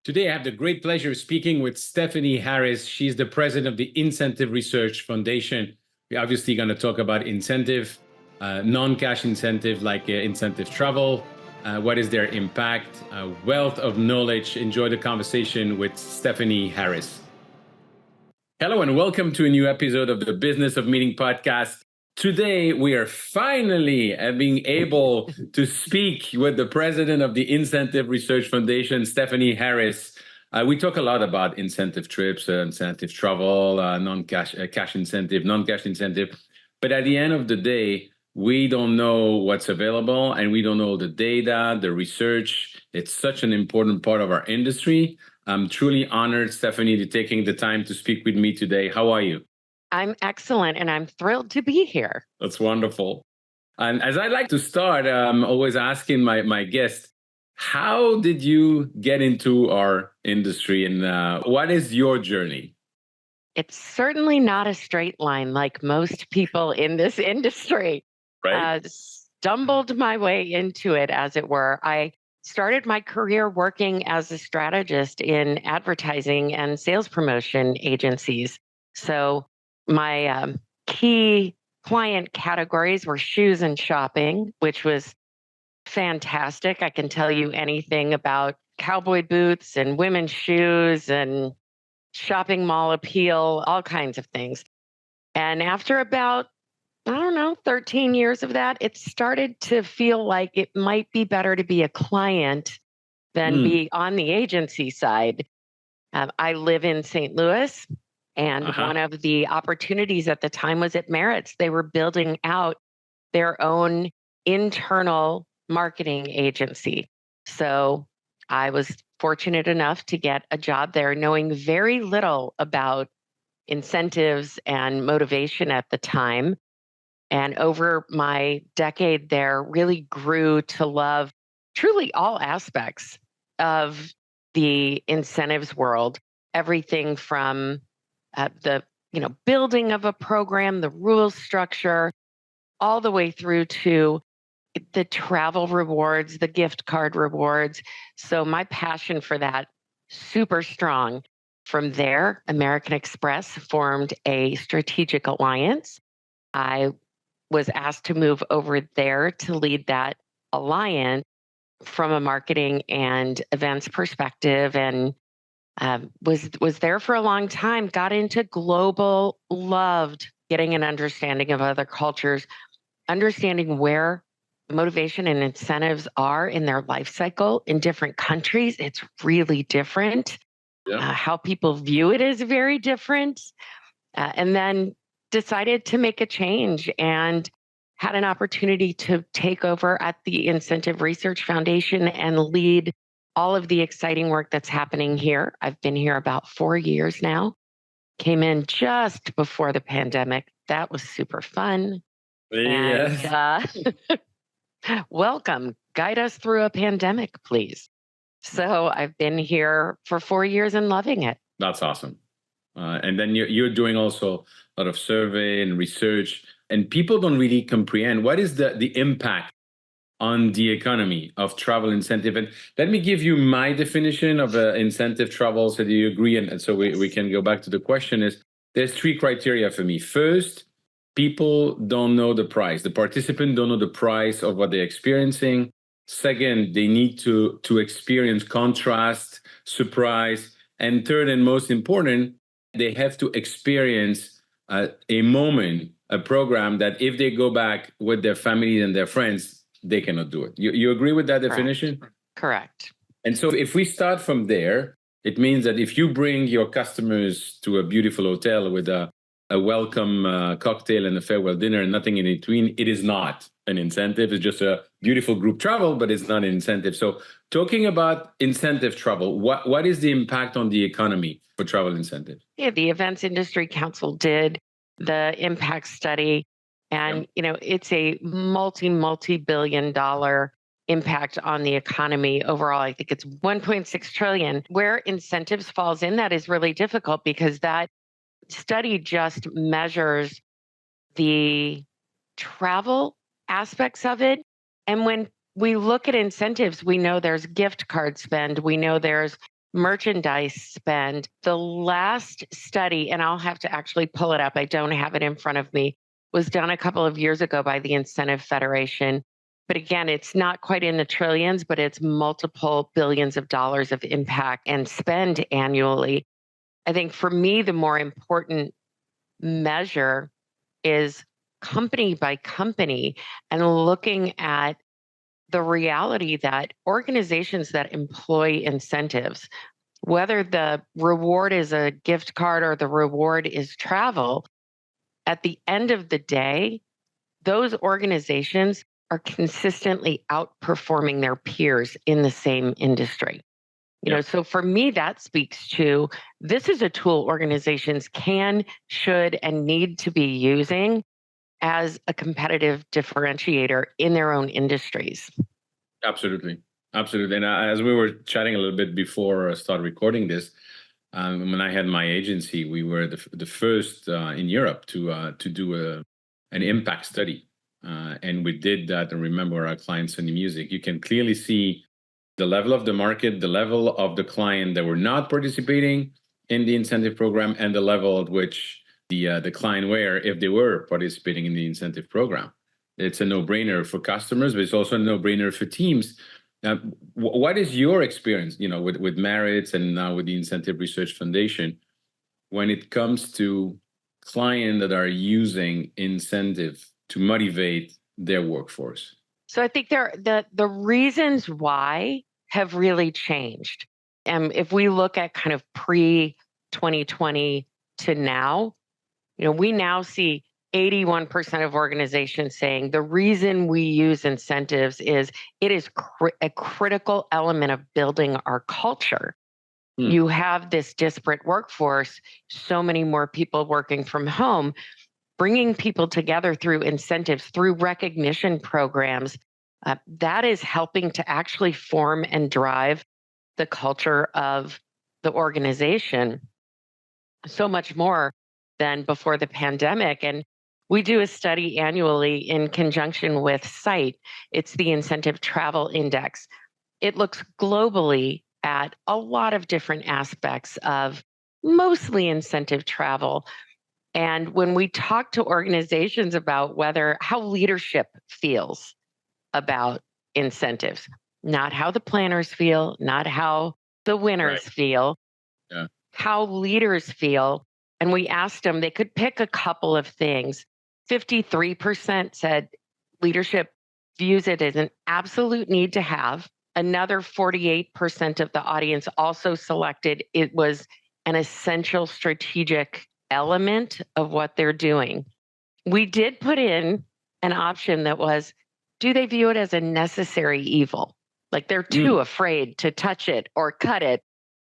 Today, I have the great pleasure of speaking with Stephanie Harris. She's the president of the Incentive Research Foundation. We're obviously going to talk about incentive, non-cash incentive like incentive travel. What is their impact? Wealth of knowledge. Enjoy the conversation with Stephanie Harris. Hello, and welcome to a new episode of the Business of Meeting podcast. Today, we are finally being able to speak with the president of the Incentive Research Foundation, Stephanie Harris. We talk a lot about incentive trips, incentive travel, non-cash cash incentive, non-cash incentive. But at the end of the day, we don't know what's available and we don't know the data, the research. It's such an important part of our industry. I'm truly honored, Stephanie, to taking the time to speak with me today. How are you? I'm excellent, and I'm thrilled to be here. That's wonderful. And as I like to start, I'm always asking my guests, how did you get into our industry and what is your journey? It's certainly not a straight line like most people in this industry. Right? Stumbled my way into it, as it were. I started my career working as a strategist in advertising and sales promotion agencies. So my key client categories were shoes and shopping, which was fantastic. I can tell you anything about cowboy boots and women's shoes and shopping mall appeal, all kinds of things. And after about, I don't know, 13 years of that, it started to feel like it might be better to be a client than be on the agency side. I live in St. Louis, and one of the opportunities at the time was at Merritt's. They were building out their own internal marketing agency. So I was fortunate enough to get a job there, knowing very little about incentives and motivation at the time. And over my decade there, really grew to love truly all aspects of the incentives world. Everything from the building of a program, the rules structure, all the way through to the travel rewards, the gift card rewards. So my passion for that, super strong. From there, American Express formed a strategic alliance. I was asked to move over there to lead that alliance from a marketing and events perspective, and was there for a long time. Got into global, loved getting an understanding of other cultures, understanding where motivation and incentives are in their life cycle in different countries. It's really different. How people view it is very different. And then decided to make a change and had an opportunity to take over at the Incentive Research Foundation and lead all of the exciting work that's happening here. I've been here about 4 years now. Came in just before the pandemic. That was super fun. Yes. And welcome. Guide us through a pandemic, please. So I've been here for 4 years and loving it. That's awesome. And then you're doing also a lot of survey and research, and people don't really comprehend what is the impact on the economy of travel incentive. And let me give you my definition of incentive travel so that you agree. And so we can go back to the question is, there's 3 criteria for me. First, people don't know the price. The participants don't know the price of what they're experiencing. Second, they need to experience contrast, surprise. And third, and most important, they have to experience a moment, a program that if they go back with their family and their friends, they cannot do it. You agree with that definition? Correct. And so if we start from there, it means that if you bring your customers to a beautiful hotel with a welcome cocktail and a farewell dinner and nothing in between, it is not an incentive. It's just a beautiful group travel, but it's not an incentive. So talking about incentive travel, what is the impact on the economy for travel incentives? Yeah, the Events Industry Council did the impact study, and it's a multi-billion dollar impact on the economy overall. I think it's 1.6 trillion. Where incentives falls in that is really difficult because that study just measures the travel aspects of it. And when we look at incentives, we know there's gift card spend, we know there's merchandise spend. The last study, and I'll have to actually pull it up, I don't have it in front of me, was done a couple of years ago by the Incentive Federation. But again, it's not quite in the trillions, but it's multiple billions of dollars of impact and spend annually. I think for me, the more important measure is company by company and looking at the reality that organizations that employ incentives, whether the reward is a gift card or the reward is travel, at the end of the day, those organizations are consistently outperforming their peers in the same industry. Yeah, So for me, that speaks to this is a tool organizations can, should, and need to be using as a competitive differentiator in their own industries. absolutely. Absolutely. And as we were chatting a little bit before I started recording this, when I had my agency, we were the first in Europe to do an impact study. And we did that. And remember, our client, Sony Music, you can clearly see the level of the market, the level of the client that were not participating in the incentive program, and the level at which the client were if they were participating in the incentive program. It's a no-brainer for customers, but it's also a no-brainer for teams. Now, what is your experience, with Meritz and now with the Incentive Research Foundation, when it comes to clients that are using incentive to motivate their workforce? So I think the reasons why have really changed. And if we look at kind of pre 2020 to now, we now see 81% of organizations saying the reason we use incentives is it is a critical element of building our culture. You have this disparate workforce, so many more people working from home, bringing people together through incentives, through recognition programs. That is helping to actually form and drive the culture of the organization so much more than before the pandemic. And we do a study annually in conjunction with SITE. It's the Incentive Travel Index. It looks globally at a lot of different aspects of mostly incentive travel. And when we talk to organizations about how leadership feels about incentives, not how the planners feel, not how the winners feel, Yeah. how leaders feel. And we asked them, they could pick a couple of things. 53% said leadership views it as an absolute need to have. Another 48% of the audience also selected it was an essential strategic element of what they're doing. We did put in an option that was, do they view it as a necessary evil? Like they're too afraid to touch it or cut it.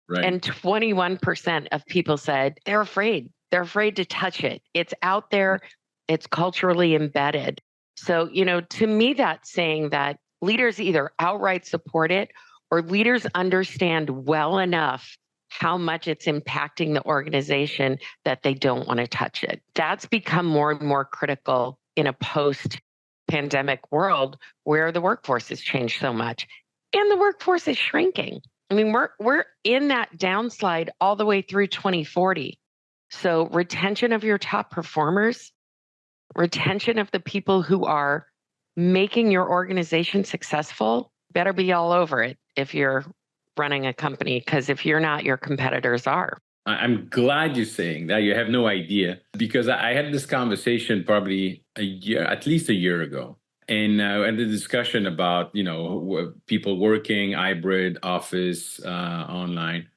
Right. And 21% of people said they're afraid. They're afraid to touch it. It's out there. It's culturally embedded. So, to me, that's saying that leaders either outright support it or leaders understand well enough how much it's impacting the organization that they don't want to touch it. That's become more and more critical in a post-pandemic world where the workforce has changed so much and the workforce is shrinking. I mean, we're in that downslide all the way through 2040. So retention of your top performers, retention of the people who are making your organization successful, better be all over it if you're running a company, because if you're not, your competitors are. I'm glad you're saying that. You have no idea, because I had this conversation probably at least a year ago. And the discussion about, people working hybrid, office, online.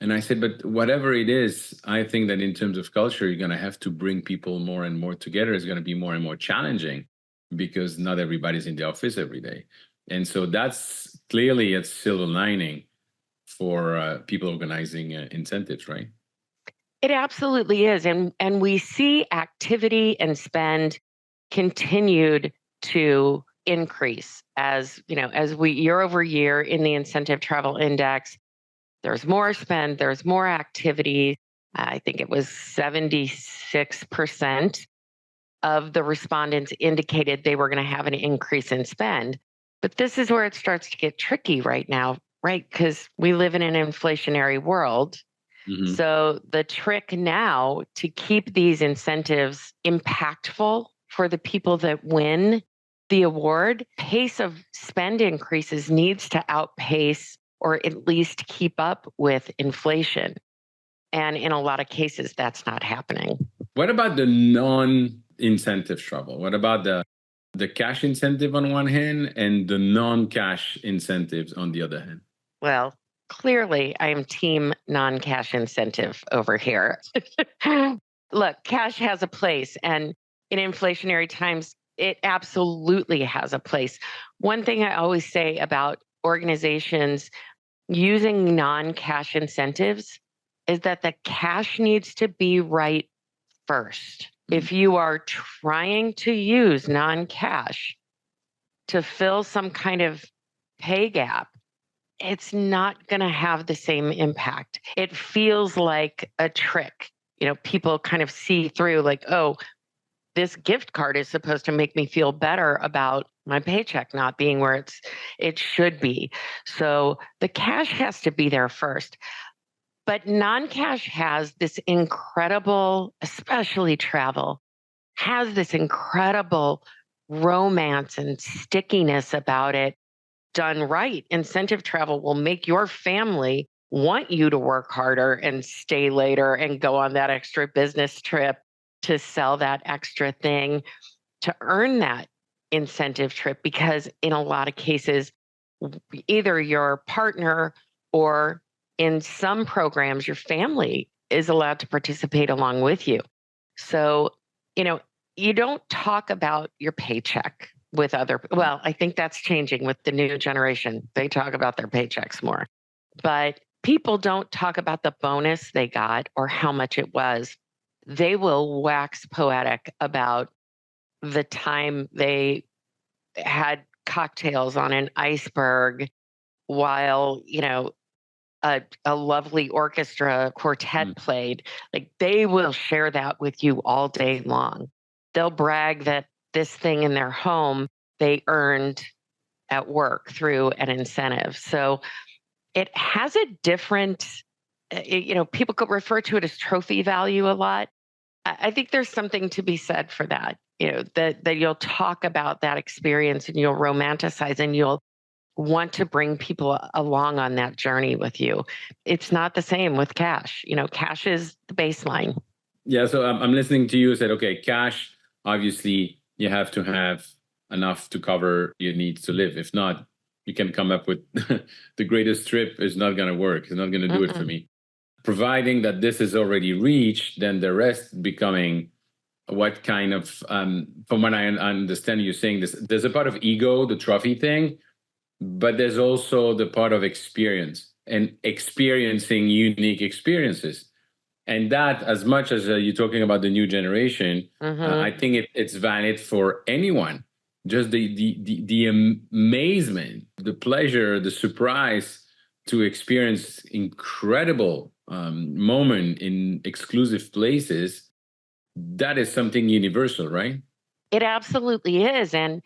And I said, but whatever it is, I think that in terms of culture, you're going to have to bring people more and more together. It's going to be more and more challenging because not everybody's in the office every day. And so that's clearly a silver lining for people organizing incentives, right? It absolutely is. And we see activity and spend continued to increase as we year over year in the Incentive Travel Index. There's more spend, there's more activity. I think it was 76% of the respondents indicated they were going to have an increase in spend. But this is where it starts to get tricky right now. right? Because we live in an inflationary world. Hmm. So the trick now to keep these incentives impactful for the people that win the award, pace of spend increases needs to outpace or at least keep up with inflation. And in a lot of cases, that's not happening. What about the non-incentive travel? What about the cash incentive on one hand and the non-cash incentives on the other hand? Well, clearly, I am team non cash incentive over here. Look, cash has a place, and in inflationary times, it absolutely has a place. One thing I always say about organizations using non cash incentives is that the cash needs to be right first. Mhm. If you are trying to use non cash to fill some kind of pay gap, it's not going to have the same impact. It feels like a trick. People kind of see through like, oh, this gift card is supposed to make me feel better about my paycheck not being where it should be. So the cash has to be there first. But non-cash has this incredible, especially travel, has this incredible romance and stickiness about it done right. Incentive travel will make your family want you to work harder and stay later and go on that extra business trip to sell that extra thing to earn that incentive trip. Because in a lot of cases, either your partner or in some programs, your family is allowed to participate along with you. So, you know, you don't talk about your paycheck with well, I think that's changing with the new generation. They talk about their paychecks more, but people don't talk about the bonus they got or how much it was. They will wax poetic about the time they had cocktails on an iceberg while, a lovely orchestra quartet Mm. played. Like they will share that with you all day long. They'll brag that this thing in their home they earned at work through an incentive. So it has a different, people could refer to it as trophy value a lot. I think there's something to be said for that. That you'll talk about that experience and you'll romanticize and you'll want to bring people along on that journey with you. It's not the same with cash. Cash is the baseline. Yeah, so I'm listening to you. Said, okay, cash. Obviously, you have to have enough to cover your needs to live. If not, you can come up with the greatest trip is not going to work. It's not going to do it for Mm-mm. me. Providing that this is already reached, then the rest becoming what kind of from what I understand you saying this, there's a part of ego, the trophy thing, but there's also the part of experience and experiencing unique experiences. And that, as much as you're talking about the new generation, I Mm-hmm. think it's valid for anyone. Just the amazement, the pleasure, the surprise to experience incredible moment in exclusive places. That is something universal, right? It absolutely is. And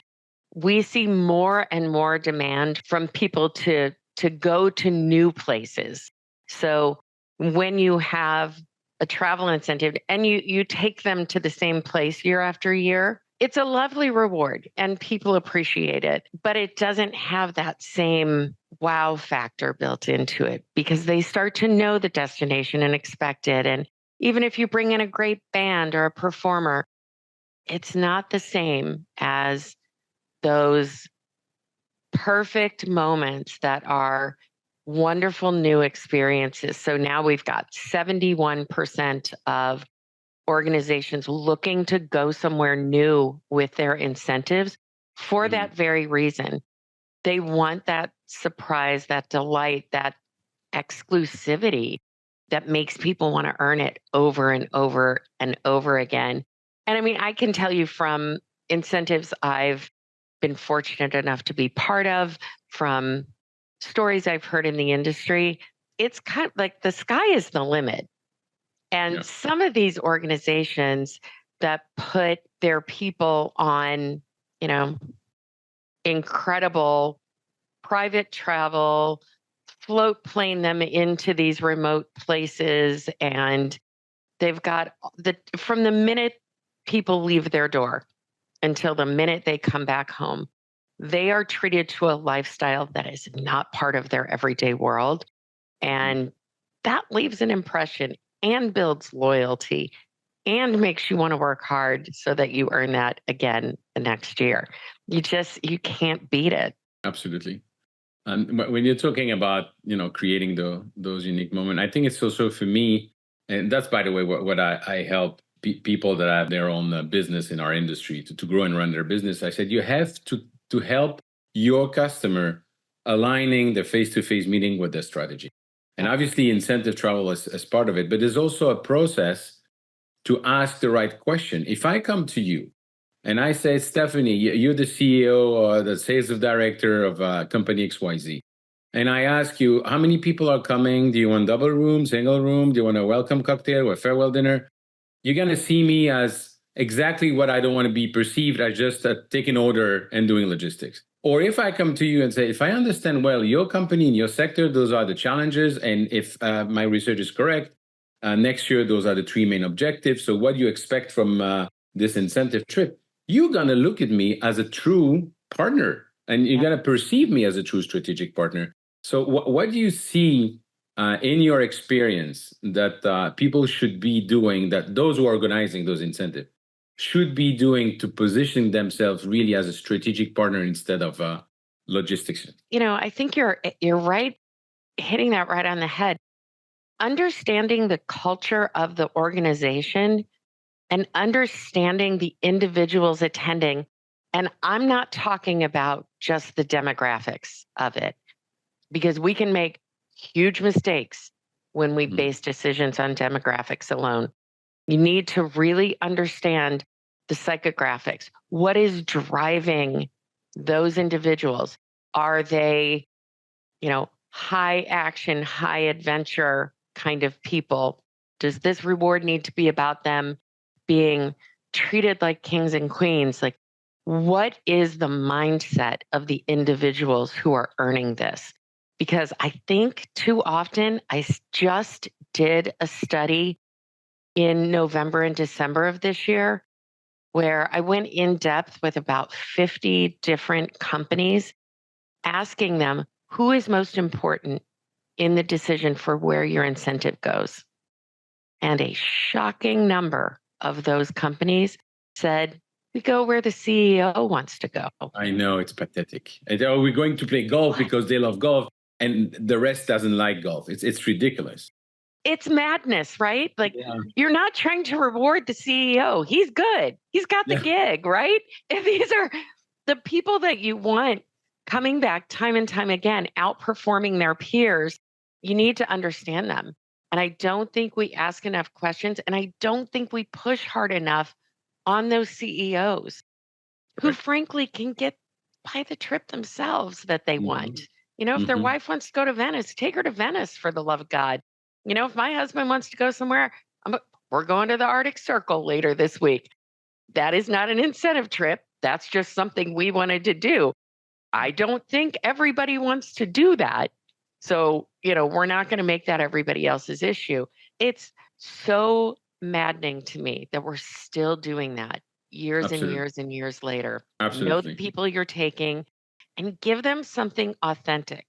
we see more and more demand from people to go to new places. So when you have a travel incentive and you take them to the same place year after year, it's a lovely reward and people appreciate it, but it doesn't have that same wow factor built into it because they start to know the destination and expect it. And even if you bring in a great band or a performer, it's not the same as those perfect moments that are wonderful new experiences. So now we've got 71% of organizations looking to go somewhere new with their incentives for Mhm. that very reason. They want that surprise, that delight, that exclusivity that makes people want to earn it over and over and over again. And I mean, I can tell you from incentives I've been fortunate enough to be part of, from stories I've heard in the industry, it's kind of like the sky is the limit. And Yeah. some of these organizations that put their people on, you know, incredible private travel, float plane them into these remote places, and they've got from the minute people leave their door until the minute they come back home, they are treated to a lifestyle that is not part of their everyday world. And that leaves an impression and builds loyalty and makes you want to work hard so that you earn that again the next year. You can't beat it. Absolutely. And when you're talking about, creating those unique moments, I think it's also for me, and that's, by the way, what I help people that have their own business in our industry to grow and run their business. I said, you have to help your customer aligning the face-to-face meeting with their strategy. And obviously incentive travel is as part of it, but there's also a process to ask the right question. If I come to you and I say, Stephanie, you're the CEO or the sales director of company XYZ, and I ask you, how many people are coming? Do you want double room, single room? Do you want a welcome cocktail or a farewell dinner? You're going to see me as exactly what I don't want to be perceived as, just taking order and doing logistics. Or if I come to you and say, if I understand well your company and your sector, those are the challenges. And if my research is correct, next year, those are the three main objectives. So what do you expect from this incentive trip? You're going to look at me as a true partner, and you're going to perceive me as a true strategic partner. So what do you see in your experience that people should be doing, that those who are organizing those incentives should be doing to position themselves really as a strategic partner instead of logistics? I think you're right, hitting that right on the head. Understanding the culture of the organization and understanding the individuals attending. And I'm not talking about just the demographics of it, because we can make huge mistakes when we base decisions on demographics alone. You need to really understand the psychographics. What is driving those individuals? Are they, high action, high adventure kind of people? Does this reward need to be about them being treated like kings and queens? Like, what is the mindset of the individuals who are earning this? Because I think too often, just did a study in November and December of this year where I went in depth with about 50 different companies, asking them who is most important in the decision for where your incentive goes. And a shocking number of those companies said, we go where the CEO wants to go. I know, it's pathetic. Are we going to play golf because they love golf and the rest doesn't like golf? It's ridiculous. It's madness, right? Like, you're not trying to reward the CEO. He's good. He's got the gig, right? If these are the people that you want coming back time and time again, outperforming their peers, you need to understand them. And I don't think we ask enough questions, and I don't think we push hard enough on those CEOs who frankly can buy the trip themselves that they want. If their wife wants to go to Venice, take her to Venice, for the love of God. If my husband wants to go somewhere, we're going to the Arctic Circle later this week. That is not an incentive trip. That's just something we wanted to do. I don't think everybody wants to do that. So, we're not going to make that everybody else's issue. It's so maddening to me that we're still doing that years and years and years later. Absolutely. Know the people you're taking and give them something authentic.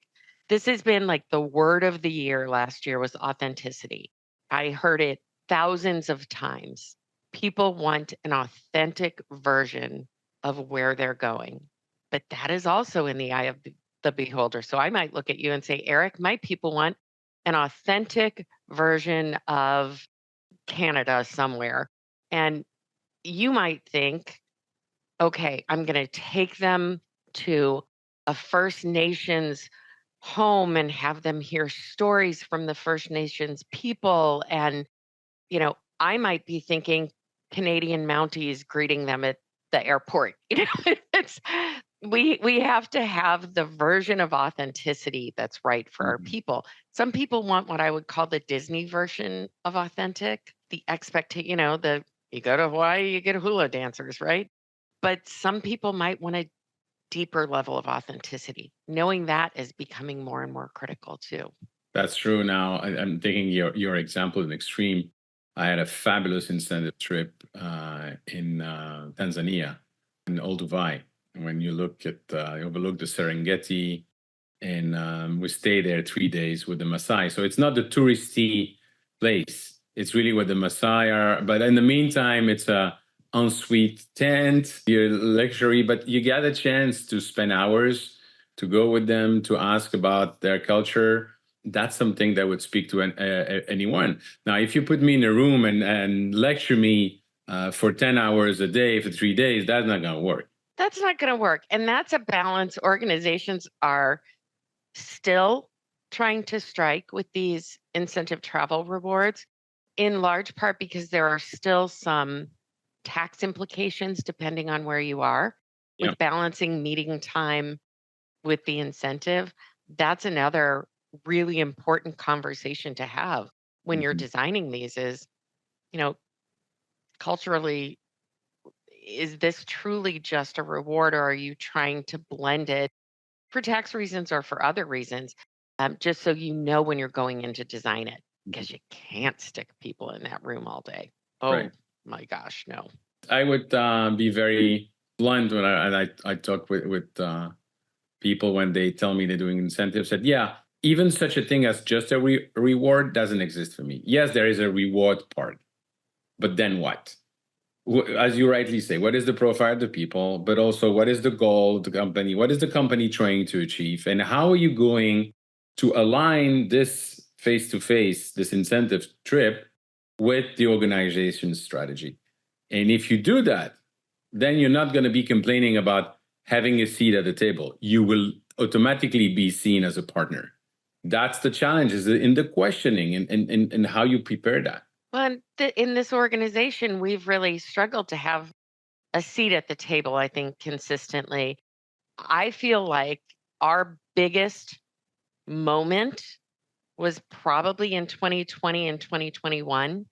This has been like the word of the year last year was authenticity. I heard it thousands of times. People want an authentic version of where they're going, but that is also in the eye of the beholder. So I might look at you and say, Eric, my people want an authentic version of Canada somewhere. And you might think, okay, I'm going to take them to a First Nations home and have them hear stories from the First Nations people. And, I might be thinking Canadian Mounties greeting them at the airport. We have to have the version of authenticity that's right for our people. Some people want what I would call the Disney version of authentic, the expectation, you go to Hawaii, you get hula dancers, right? But some people might want to deeper level of authenticity. Knowing that is becoming more and more critical too. That's true. Now, I'm taking your example in extreme. I had a fabulous incentive trip in Tanzania, in Olduvai. When you look at, you overlook the Serengeti, and we stay there 3 days with the Maasai. So it's not the touristy place. It's really where the Maasai are. But in the meantime, it's a ensuite tent, your luxury, but you get a chance to spend hours to go with them, to ask about their culture. That's something that would speak to anyone. Now, if you put me in a room and lecture me for 10 hours a day for 3 days, that's not going to work. That's not going to work. And that's a balance organizations are still trying to strike with these incentive travel rewards, in large part because there are still some tax implications depending on where you are Yeah. with balancing meeting time with the incentive. That's another really important conversation to have when you're Mhm. designing these is, you know, culturally, is this truly just a reward or are you trying to blend it for tax reasons or for other reasons, just so you know when you're going in to design it, because you can't stick people in that room all day. Right. Oh my gosh, no. I would be very blunt when I talk with people when they tell me they're doing incentives. That yeah, even such a thing as just a reward doesn't exist for me. Yes, there is a reward part, but then what? As you rightly say, what is the profile of the people, but also what is the goal of the company? What is the company trying to achieve? And how are you going to align this face to face, this incentive trip with the organization's strategy? And if you do that, then you're not going to be complaining about having a seat at the table. You will automatically be seen as a partner. That's the challenge is in the questioning and how you prepare that. Well, and in this organization, we've really struggled to have a seat at the table, I think, consistently. I feel like our biggest moment was probably in 2020 and 2021,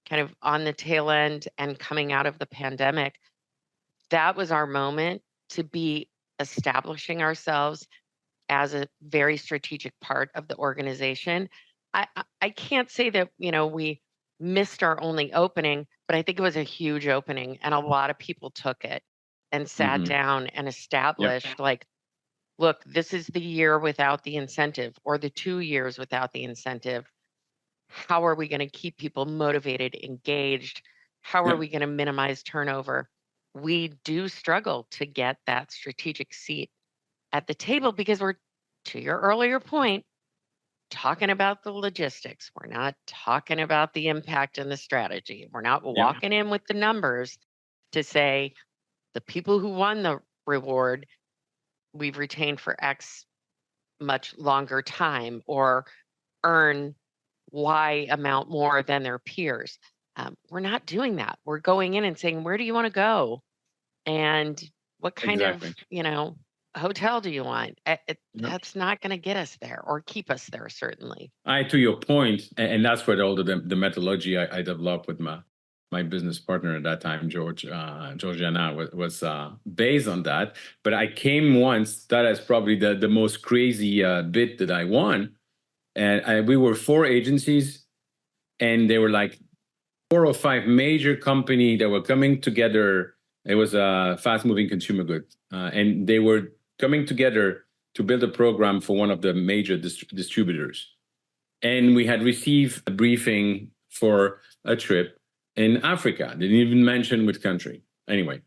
kind of on the tail end and coming out of the pandemic. That was our moment to be establishing ourselves as a very strategic part of the organization. I can't say that, we missed our only opening, but I think it was a huge opening and a lot of people took it and sat Hmm. down and Yep. established like, look, this is the year without the incentive or the 2 years without the incentive. How are we going to keep people motivated, engaged? How are we Yep. going to minimize turnover? We do struggle to get that strategic seat at the table because we're, to your earlier point, talking about the logistics. We're not talking about the impact and the strategy. We're not Yep. walking in with the numbers to say the people who won the reward we've retained for X much longer time or earn Y amount more than their peers. We're not doing that. We're going in and saying, where do you want to go? And what kind of, Exactly. hotel do you want? Yep. That's not going to get us there or keep us there, certainly. To your point, and that's where all the methodology I developed with my business partner at that time, Georgiana, was based on that. But I came once. That is probably the most crazy bit that I won, and we were 4 agencies, and they were like 4 or 5 major company that were coming together. It was a fast-moving consumer good, and they were coming together to build a program for one of the major distributors. And we had received a briefing for a trip in Africa. They didn't even mention which country. Anyway,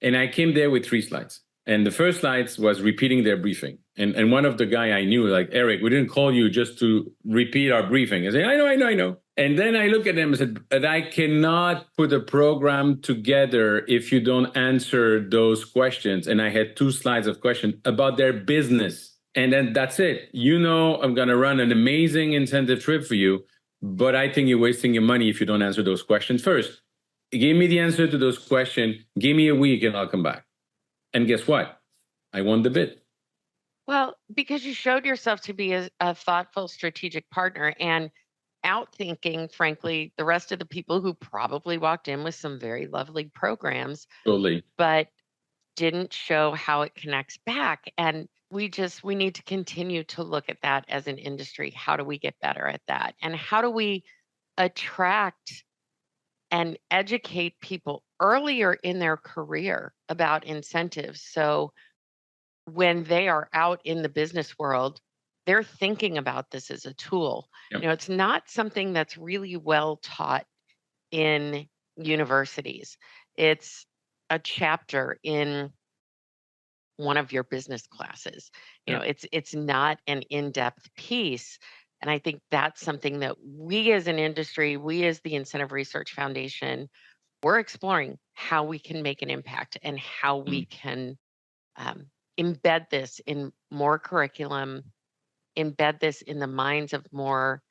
and I came there with 3 slides. And the first slides was repeating their briefing. And one of the guy I knew, like, Eric, we didn't call you just to repeat our briefing. I said, I know. And then I look at them and said, but I cannot put a program together if you don't answer those questions. And I had 2 slides of questions about their business. And then that's it. I'm going to run an amazing incentive trip for you, but I think you're wasting your money if you don't answer those questions first. Give me the answer to those questions. Give me a week and I'll come back. And guess what? I won the bid. Well, because you showed yourself to be a thoughtful, strategic partner and outthinking, frankly, the rest of the people who probably walked in with some very lovely programs, Totally. but didn't show how it connects back. And we need to continue to look at that as an industry. How do we get better at that? And how do we attract and educate people earlier in their career about incentives? So when they are out in the business world, they're thinking about this as a tool. Yep. It's not something that's really well taught in universities. It's a chapter in one of your business classes. Yeah. It's not an in-depth piece. And I think that's something that we as an industry, we as the Incentive Research Foundation, we're exploring how we can make an impact and how we Mm. can um, embed this in more curriculum, embed this in the minds of more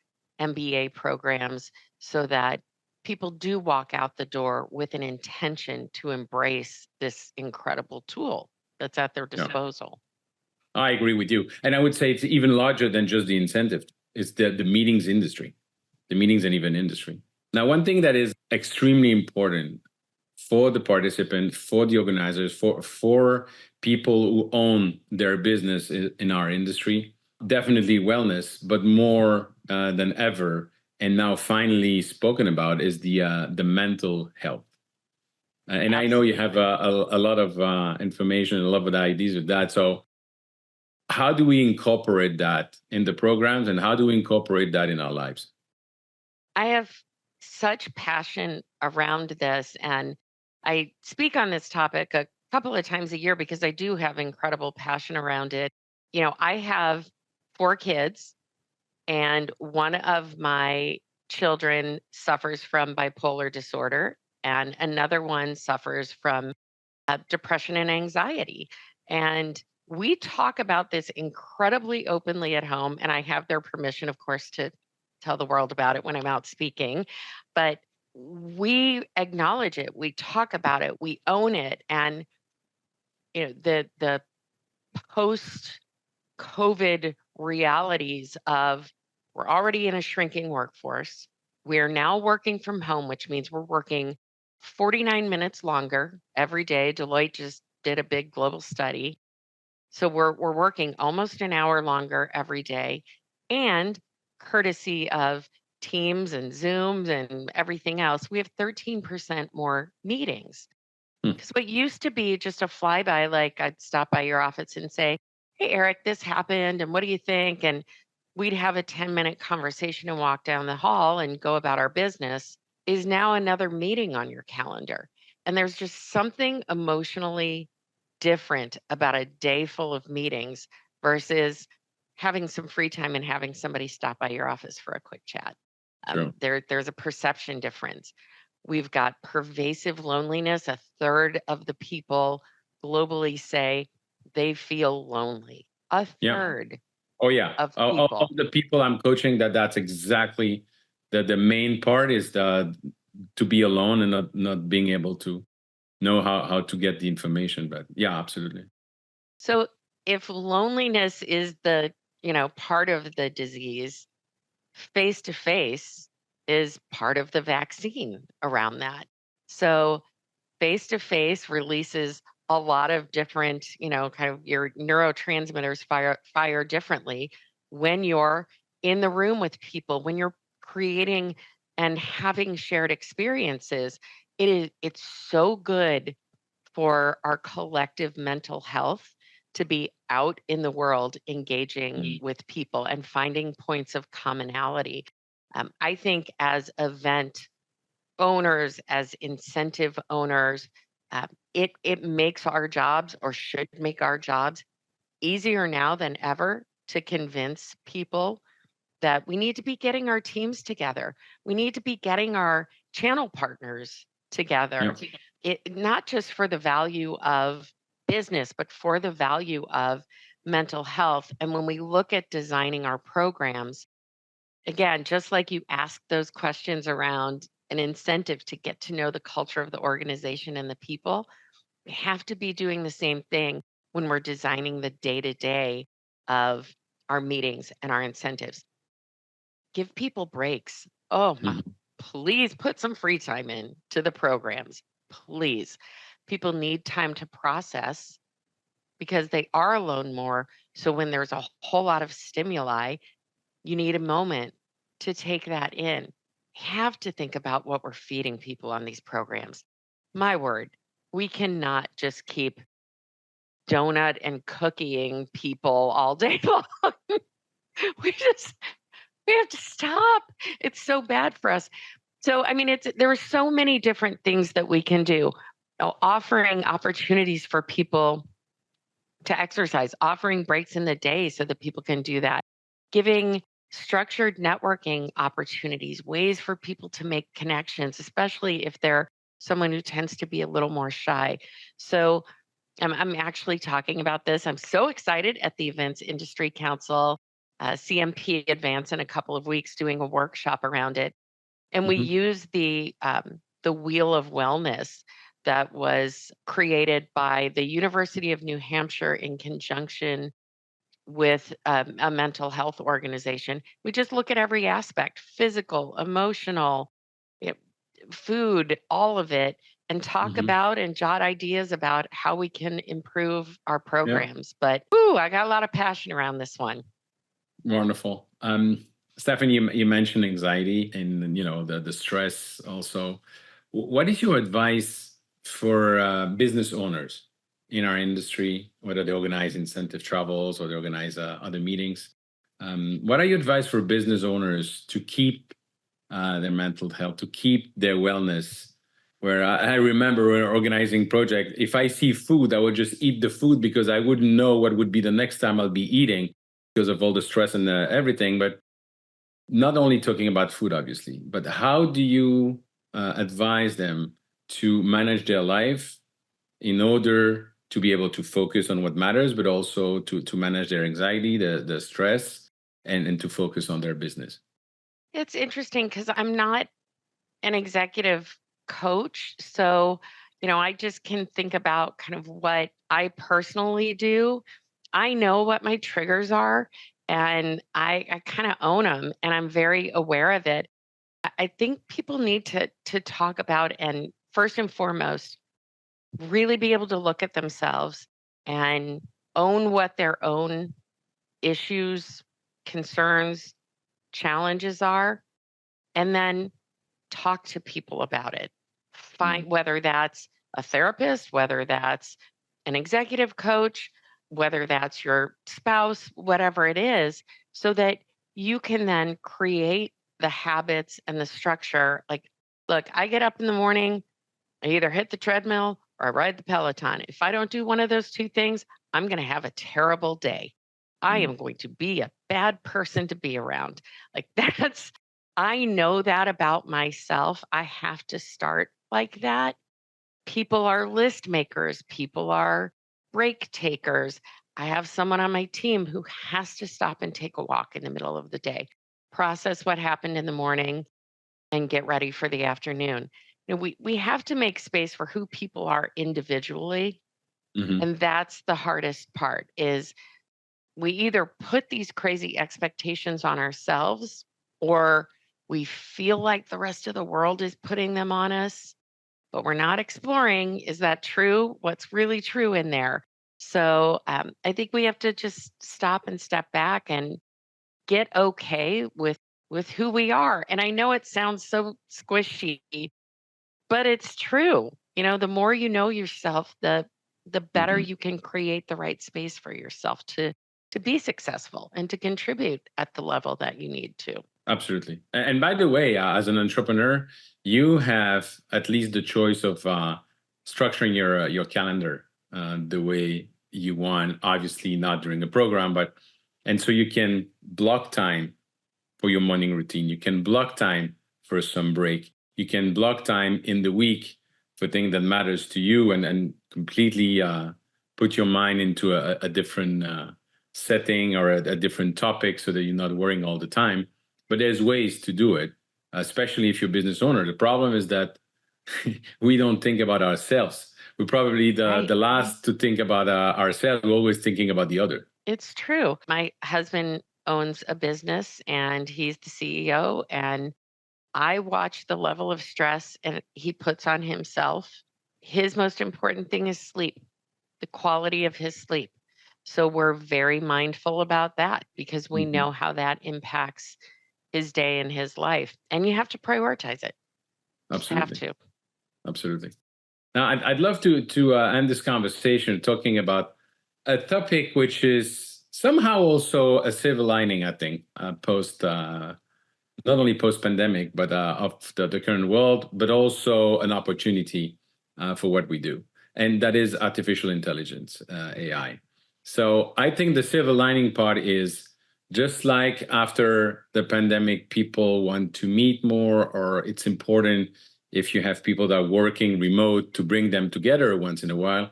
MBA programs so that people do walk out the door with an intention to embrace this incredible tool that's at their Yeah. disposal. I agree with you. And I would say it's even larger than just the incentive. It's the meetings industry, the meetings and event industry. Now, one thing that is extremely important for the participant, for the organizers, for people who own their business in our industry, definitely wellness, but more than ever, and now finally spoken about, is the mental health. And I know you have a lot of information, a lot of ideas with that. So how do we incorporate that in the programs, and how do we incorporate that in our lives? I have such passion around this, and I speak on this topic a couple of times a year because I do have incredible passion around it. I have 4 kids, and one of my children suffers from bipolar disorder, and another one suffers from depression and anxiety. And we talk about this incredibly openly at home, and I have their permission, of course, to tell the world about it when I'm out speaking. But we acknowledge it, we talk about it, we own it, and the post COVID realities of we're already in a shrinking workforce. We're now working from home, which means we're working 49 minutes longer every day. Deloitte just did a big global study. So we're working almost an hour longer every day. And courtesy of Teams and Zooms and everything else, we have 13% more meetings. Hmm. Because what used to be just a flyby, like I'd stop by your office and say, "Hey, Eric, this happened, and what do you think?" And we'd have a 10-minute conversation and walk down the hall and go about our business, is now another meeting on your calendar. And there's just something emotionally different about a day full of meetings versus having some free time and having somebody stop by your office for a quick chat. True. There's a perception difference. We've got pervasive loneliness. A third of the people globally say they feel lonely. A Yeah. third Oh yeah. of All people. the people I'm coaching, that's exactly the main part, is the to be alone and not being able to know how to get the information. But yeah, absolutely. So if loneliness is the, part of the disease, face to face is part of the vaccine around that. So face to face releases a lot of different, kind of your neurotransmitters fire differently when you're in the room with people, when you're creating and having shared experiences. It's so good for our collective mental health to be out in the world engaging with people and finding points of commonality. I think as event owners, as incentive owners, it makes our jobs, or should make our jobs, easier now than ever to convince people that we need to be getting our teams together. We need to be getting our channel partners together. Yeah. It not just for the value of business, but for the value of mental health. And when we look at designing our programs, again, just like you ask those questions around an incentive to get to know the culture of the organization and the people, we have to be doing the same thing when we're designing the day to day of our meetings and our incentives. Give people breaks. Oh my, Mhm. please put some free time in to the programs. Please. People need time to process because they are alone more. So when there's a whole lot of stimuli, you need a moment to take that in. Have to think about what we're feeding people on these programs. My word, we cannot just keep donut and cookieing people all day long. we just we have to stop. It's so bad for us. So I mean, there are so many different things that we can do. Offering opportunities for people to exercise, offering breaks in the day so that people can do that, giving structured networking opportunities, ways for people to make connections, especially if they're someone who tends to be a little more shy. So I'm actually talking about this. I'm so excited at the Events Industry Council, CMP Advance in a couple of weeks, doing a workshop around it. And we Hmm. use the Wheel of Wellness that was created by the University of New Hampshire in conjunction with a mental health organization. We just look at every aspect: physical, emotional, it, food, all of it, and talk Hmm. about and jot ideas about how we can improve our Yeah. programs. But whoo, I got a lot of passion around this one. Wonderful. Stephanie, you mentioned anxiety and the stress also. What is your advice for business owners in our industry, whether they organize incentive travels or they organize other meetings? What are your advice for business owners to keep their mental health, to keep their wellness? Where I remember when organizing project, if I see food, I would just eat the food because I wouldn't know what would be the next time I'll be eating because of all the stress and everything. But not only talking about food, obviously, but how do you advise them to manage their life in order to be able to focus on what matters, but also to manage their anxiety, the stress, and to focus on their business? It's interesting because I'm not an executive coach. So, I just can think about kind of what I personally do. I know what my triggers are and I kind of own them and I'm very aware of it. I think people need to talk about and first and foremost, really be able to look at themselves and own what their own issues, concerns, challenges are, and then talk to people about it. Mm. Find whether that's a therapist, whether that's an executive coach, whether that's your spouse, whatever it is, so that you can then create the habits and the structure. Like, look, I get up in the morning, I either hit the treadmill or I ride the Peloton. If I don't do one of those two things, I'm going to have a terrible day. I Mm. am going to be a bad person to be around. Like I know that about myself. I have to start like that. People are list makers, people are break takers. I have someone on my team who has to stop and take a walk in the middle of the day, process what happened in the morning, and get ready for the afternoon. We have to make space for who people are individually, Hmm. and that's the hardest part is we either put these crazy expectations on ourselves or we feel like the rest of the world is putting them on us, but we're not exploring, is that true? What's really true in there? So I think we have to just stop and step back and get okay with who we are. And I know it sounds so squishy, but it's true. The more you know yourself, the better Hmm. you can create the right space for yourself to be successful and to contribute at the level that you need to. Absolutely. And by the way, as an entrepreneur, you have at least the choice of structuring your calendar the way you want. Obviously, not during the program, but and so you can block time for your morning routine. You can block time for some break. You can block time in the week for things that matters to you, and completely put your mind into a different setting or a different topic so that you're not worrying all the time. But there's ways to do it, especially if you're a business owner. The problem is that we don't think about ourselves. We're probably the Right. last to think about ourselves. We're always thinking about the other. It's true. My husband owns a business and he's the CEO, and I watch the level of stress and he puts on himself His most important thing is sleep, the quality of his sleep. So we're very mindful about that because we Mhm. know how that impacts his day and his life. And you have to prioritize it. Just have Absolutely. to. Absolutely. Now, I'd love to end this conversation talking about a topic which is somehow also a silver lining, I think, post not only post pandemic, but of the current world, but also an opportunity for what we do, and that is artificial intelligence, AI. So I think the silver lining part is just like after the pandemic, people want to meet more, or it's important if you have people that are working remote to bring them together once in a while.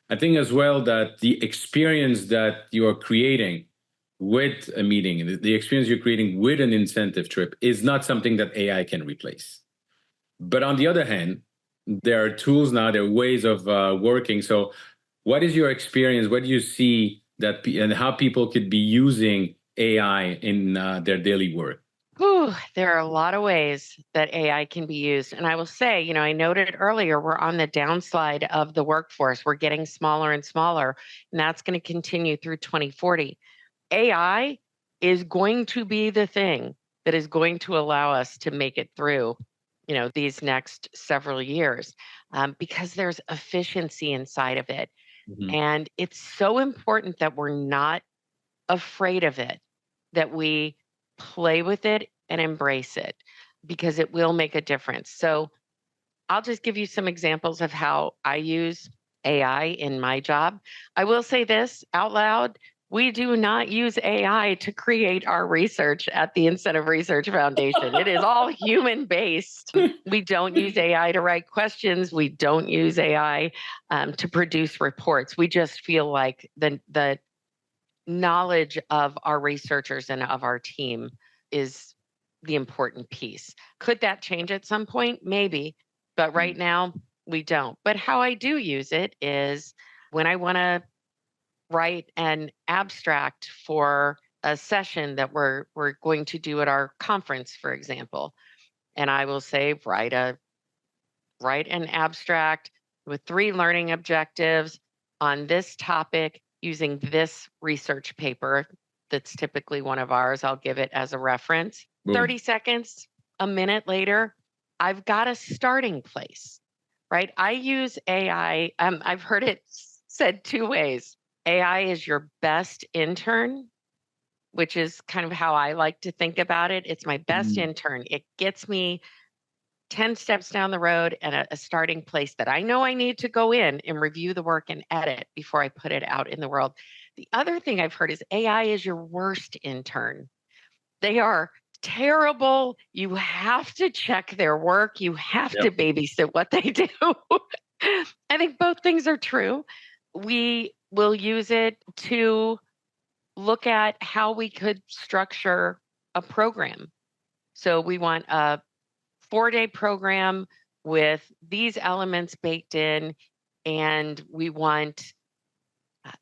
I think as well that the experience that you are creating with a meeting, the experience you're creating with an incentive trip is not something that AI can replace. But on the other hand, there are tools now, there are ways of working. So, what is your experience? What do you see that and how people could be using AI in their daily work? Whew, there are a lot of ways that AI can be used. And I will say, I noted earlier, we're on the downslide of the workforce. We're getting smaller and smaller, and that's going to continue through 2040. AI is going to be the thing that is going to allow us to make it through, these next several years, because there's efficiency inside of it. Mhm. And it's so important that we're not afraid of it, that we play with it and embrace it because it will make a difference. So I'll just give you some examples of how I use AI in my job. I will say this out loud. We do not use AI to create our research at the Incentive Research Foundation. It is all human based. We don't use AI to write questions. We don't use AI to produce reports. We just feel like the knowledge of our researchers and of our team is the important piece. Could that change at some point? Maybe, but right now we don't. But how I do use it is when I want to write an abstract for a session that we're going to do at our conference, for example, and I will say write an abstract with 3 learning objectives on this topic using this research paper that's typically one of ours. I'll give it as a reference. Boom. 30 seconds, a minute later, I've got a starting place, right? I use AI. I've heard it said 2 ways. AI is your best intern, which is kind of how I like to think about it. It's my best Mhm. intern. It gets me 10 steps down the road and a starting place that I know I need to go in and review the work and edit before I put it out in the world. The other thing I've heard is AI is your worst intern. They are terrible. You have to check their work, you have to Yep. babysit what they do. I think both things are true. We will use it to look at how we could structure a program. So we want a 4-day program with these elements baked in, and we want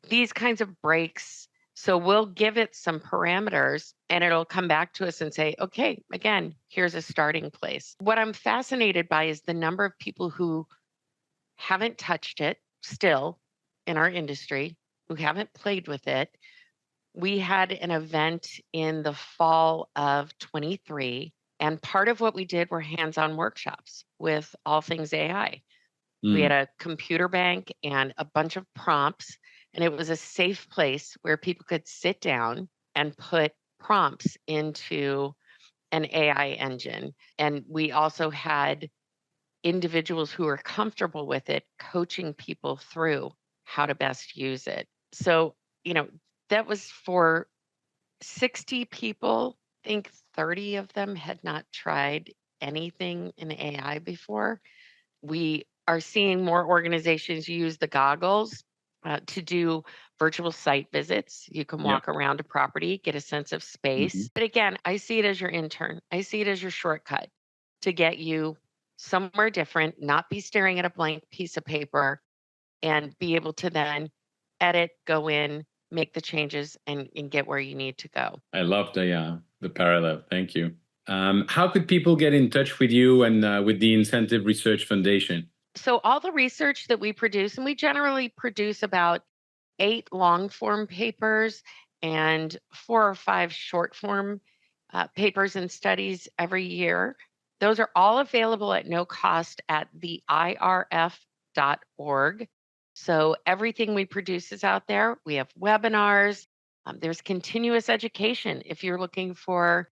these kinds of breaks. So we'll give it some parameters and it'll come back to us and say, okay, again, here's a starting place. What I'm fascinated by is the number of people who haven't touched it still in our industry, who haven't played with it. We had an event in the fall of 23, and part of what we did were hands-on workshops with all things AI. We had Mm. a computer bank and a bunch of prompts, and it was a safe place where people could sit down and put prompts into an AI engine. And we also had individuals who are comfortable with it coaching people through how to best use it. So, you know, that was for 60 people. I think 30 of them had not tried anything in AI before. We are seeing more organizations use the goggles to do virtual site visits. You can Yep. walk around a property, get a sense of Mhm. space. But again, I see it as your intern. I see it as your shortcut to get you somewhere different, not be staring at a blank piece of paper, and be able to then edit, go in, make the changes, and get where you need to go. I love the parallel. Thank you. How could people get in touch with you and with the Incentive Research Foundation? So all the research that we produce, and we generally produce about 8 long form papers and 4 or 5 short form papers and studies every year. Those are all available at no cost at theirf.org. So everything we produce is out there. We have webinars. There's continuous education. If you're looking for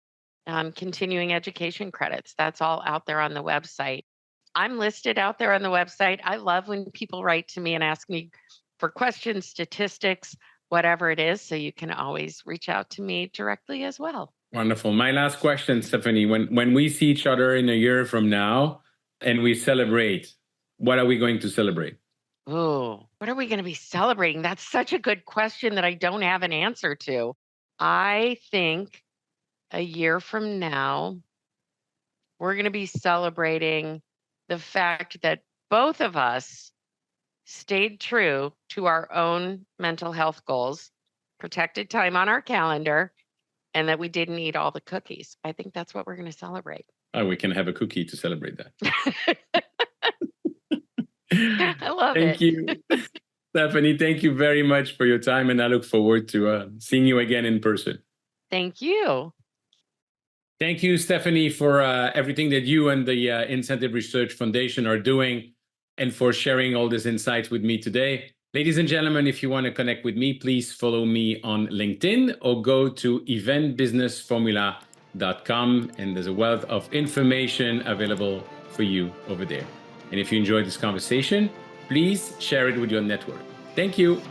continuing education credits, that's all out there on the website. I'm listed out there on the website. I love when people write to me and ask me for questions, statistics, whatever it is. So you can always reach out to me directly as well. Wonderful. My last question, Stephanie, when we see each other in a year from now and we celebrate, what are we going to celebrate? Oh, what are we going to be celebrating? That's such a good question that I don't have an answer to. I think a year from now, we're going to be celebrating the fact that both of us stayed true to our own mental health goals, protected time on our calendar, and that we didn't eat all the cookies. I think that's what we're going to celebrate. Oh, we can have a cookie to celebrate that. I love it. Thank you. Stephanie, thank you very much for your time, and I look forward to seeing you again in person. Thank you. Thank you, Stephanie, for everything that you and the Incentive Research Foundation are doing and for sharing all these insights with me today. Ladies and gentlemen, if you want to connect with me, please follow me on LinkedIn or go to eventbusinessformula.com, and there's a wealth of information available for you over there. And if you enjoyed this conversation, please share it with your network. Thank you.